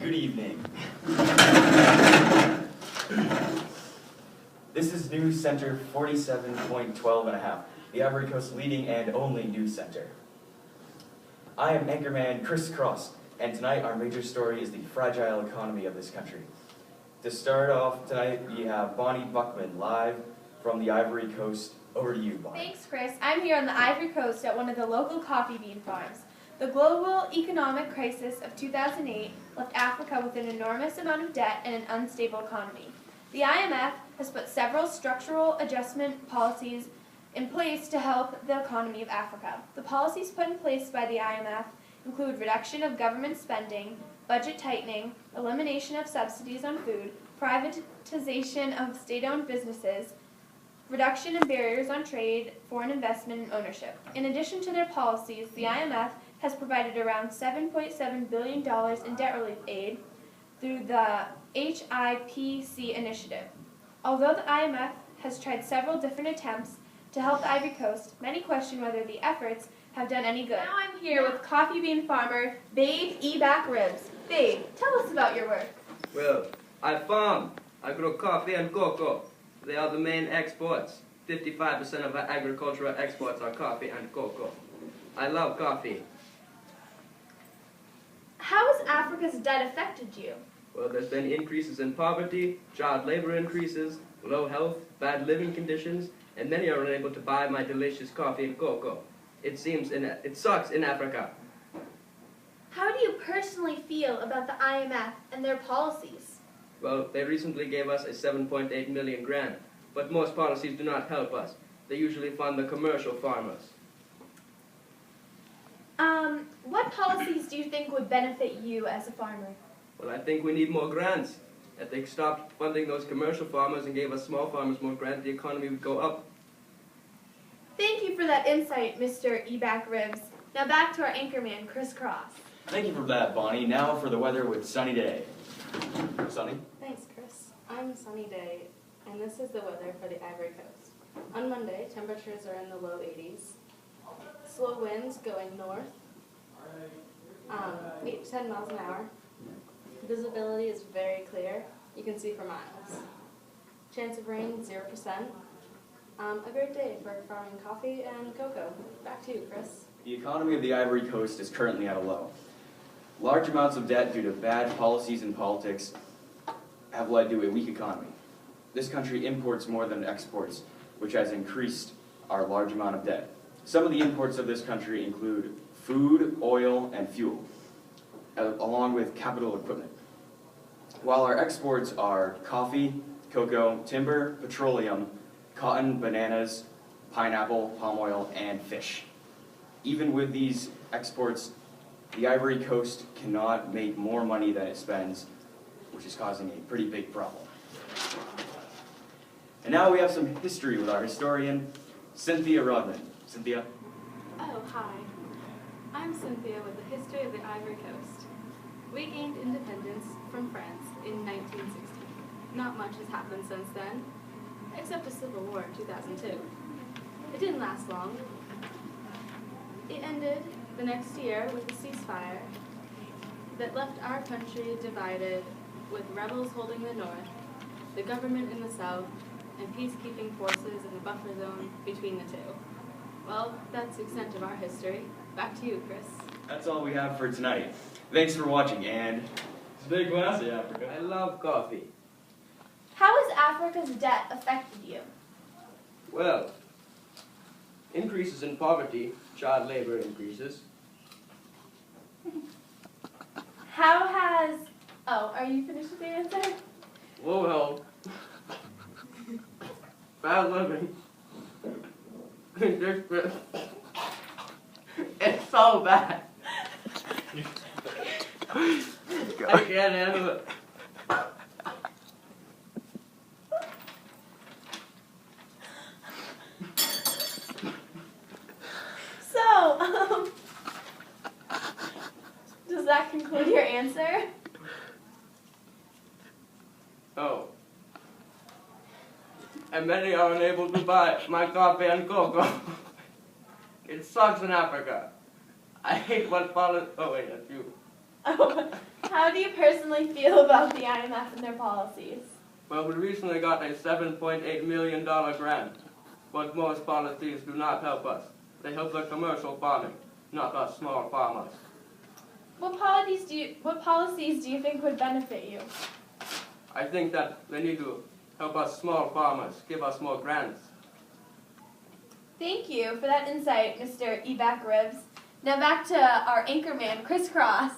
Good evening. This is News Center 47.12 and a half, the Ivory Coast leading and only news center. I am anchorman Chris Cross, and tonight our major story is the fragile economy of this country. To start off tonight, we have Bonnie Buckman live from the Ivory Coast. Over to you, Bonnie. Thanks, Chris. I'm here on the Ivory Coast at one of the local coffee bean farms. The global economic crisis of 2008 left Africa with an enormous amount of debt and an unstable economy. The IMF has put several structural adjustment policies in place to help the economy of Africa. The policies put in place by the IMF include reduction of government spending, budget tightening, elimination of subsidies on food, privatization of state-owned businesses, reduction in barriers on trade, foreign investment, and ownership. In addition to their policies, the IMF has provided around $7.7 billion in debt relief aid through the HIPC initiative. Although the IMF has tried several different attempts to help the Ivory Coast, many question whether the efforts have done any good. Now I'm here with coffee bean farmer Babe Eback Ribs. Babe, tell us about your work. Well, I farm. I grow coffee and cocoa. They are the main exports. 55% of our agricultural exports are coffee and cocoa. I love coffee. How has Africa's debt affected you? Well, there's been increases in poverty, child labor increases, low health, bad living conditions, and many are unable to buy my delicious coffee and cocoa. It sucks in Africa. How do you personally feel about the IMF and their policies? Well, they recently gave us a 7.8 million grant, but most policies do not help us. They usually fund the commercial farmers. What policies do you think would benefit you as a farmer? Well, I think we need more grants. If they stopped funding those commercial farmers and gave us small farmers more grants, the economy would go up. Thank you for that insight, Mr. Eback Ribs. Now back to our anchorman, Chris Cross. Thank you for that, Bonnie. Now for the weather with Sunny Day. Sunny? Thanks, Chris. I'm Sunny Day, and this is the weather for the Ivory Coast. On Monday, temperatures are in the low 80s. Slow winds going north, 8 to 10 miles an hour. Visibility is very clear. You can see for miles. Chance of rain, 0%. A great day for farming coffee and cocoa. Back to you, Chris. The economy of the Ivory Coast is currently at a low. Large amounts of debt due to bad policies and politics have led to a weak economy. This country imports more than exports, which has increased our large amount of debt. Some of the imports of this country include food, oil, and fuel, along with capital equipment. While our exports are coffee, cocoa, timber, petroleum, cotton, bananas, pineapple, palm oil, and fish. Even with these exports, the Ivory Coast cannot make more money than it spends, which is causing a pretty big problem. And now we have some history with our historian, Cynthia Rodman. Cynthia? Oh, hi. I'm Cynthia with the history of the Ivory Coast. We gained independence from France in 1916. Not much has happened since then, except a civil war in 2002. It didn't last long. It ended the next year with a ceasefire that left our country divided, with rebels holding the north, the government in the south, and peacekeeping forces in the buffer zone between the two. Well, that's the extent of our history. Back to you, Chris. That's all we have for tonight. Thanks for watching, and stay classy, Africa. I love coffee. How has Africa's debt affected you? Well, increases in poverty, child labor increases. How has... Oh, are you finished with your answer? Low health. Bad living. It's so bad. I can't handle it. So, does that conclude your answer? Oh. And many are unable to buy my coffee and cocoa. It sucks in Africa. I hate what follows. Oh wait, that's you. How do you personally feel about the IMF and their policies? Well, we recently got a $7.8 million grant, but most policies do not help us. They help the commercial farming, not us small farmers. What policies do you think would benefit you? I think that they need to help us small farmers, give us more grants. Thank you for that insight, Mr. Evac Ribs. Now back to our anchorman, Crisscross.